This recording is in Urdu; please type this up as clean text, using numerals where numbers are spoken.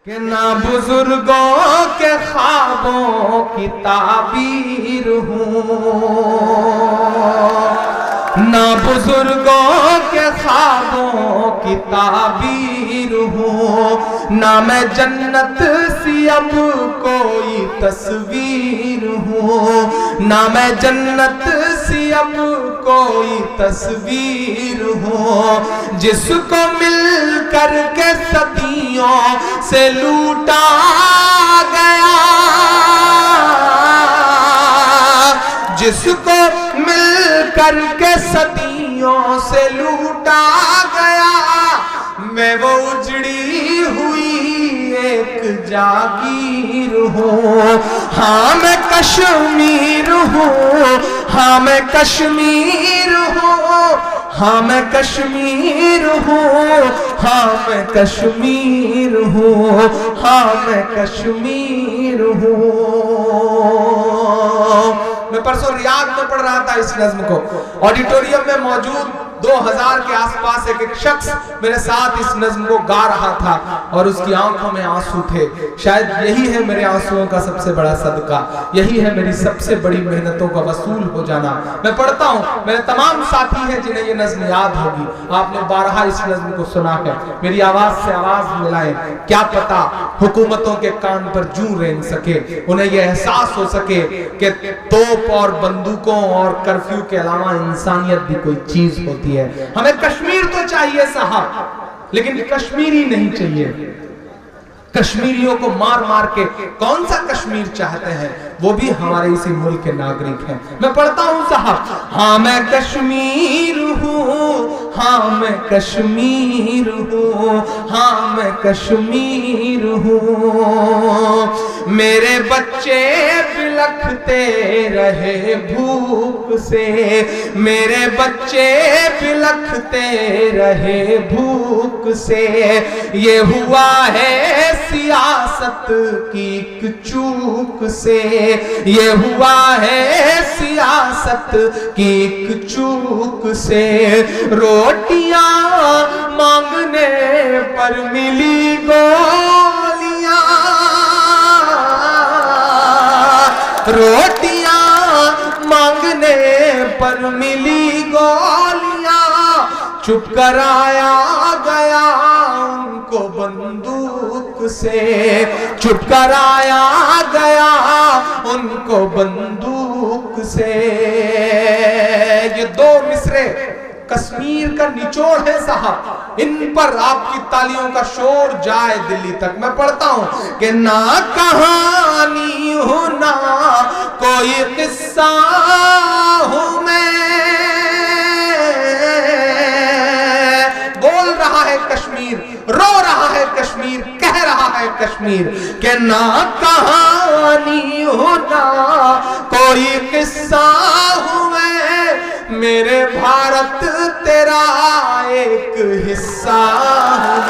کہ نہ بزرگوں کے خوابوں کی تعبیر ہوں، نہ بزرگوں کے خوابوں کی تعبیر ہوں، نہ میں جنت سی اب کوئی تصویر ہوں، نہ میں جنت سی اب کوئی تصویر ہوں، جس کو مل کر کے صدیوں سے لوٹا گیا، جس کو مل کر کے صدیوں سے لوٹا گیا، میں وہ اجڑی ہوئی ایک جاگیر ہوں، ہاں میں کشمیر ہوں، ہاں میں کشمیر ہوں، ہاں میں کشمیر ہوں، ہاں میں کشمیر ہوں، ہاں میں کشمیر ہوں۔ میں پرسوں ریاض میں پڑھ رہا تھا اس نظم کو، آڈیٹوریم میں موجود 2000 کے آس پاس ایک شخص میرے ساتھ اس نظم کو گا رہا تھا اور اس کی آنکھوں میں آنسو تھے۔ شاید یہی ہے میرے آنسوؤں کا سب سے بڑا صدقہ، یہی ہے میری سب سے بڑی محنتوں کا وصول ہو جانا۔ میں پڑھتا ہوں، میرے تمام ساتھی ہیں جنہیں یہ نظم یاد ہوگی، آپ نے بارہا اس نظم کو سنا ہے، میری آواز سے آواز ملائیں، کیا پتا حکومتوں کے کان پر جوں رینگ سکے، انہیں یہ احساس ہو سکے کہ توپ اور بندوقوں اور کرفیو کے علاوہ انسانیت بھی کوئی چیز ہوتی ہے۔ ہمیں کشمیر تو چاہیے صاحب، لیکن کشمیری نہیں چاہیے۔ کشمیریوں کو مار مار کے کون سا کشمیر چاہتے ہیں، وہ بھی ہمارے اسی ملک کے ناگرک ہیں۔ میں پڑھتا ہوں صاحب، ہاں میں کشمیر ہوں، ہاں میں کشمیر ہوں، ہاں میں کشمیر ہوں، میرے بچے بلکھتے رہے بھوک سے، میرے بچے بلکھتے رہے بھوک سے، یہ ہوا ہے سیاست کی ایک چوک سے، یہ ہوا ہے سیاست کی ایک چوک سے، روٹیاں مانگنے پر ملی گولیاں، روٹیاں مانگنے پر ملی گولیاں، چپ کر آیا گیا ان کو بندوق سے، چپ کر آیا گیا ان کو بندوق سے۔ یہ دو مصرے کشمیر کا نچوڑ ہے صاحب، ان پر آپ کی تالیوں کا شور جائے دلی تک۔ میں پڑھتا ہوں کہ نہ کہانی ہوں نہ کوئی قصہ ہوں میں، بول رہا ہے کشمیر، رو رہا ہے کشمیر، کہہ رہا ہے کشمیر کہ نہ کہانی ہوں نہ کوئی قصہ ہوں میں، میرے بھارت تیرا ایک حصہ ہوں میں۔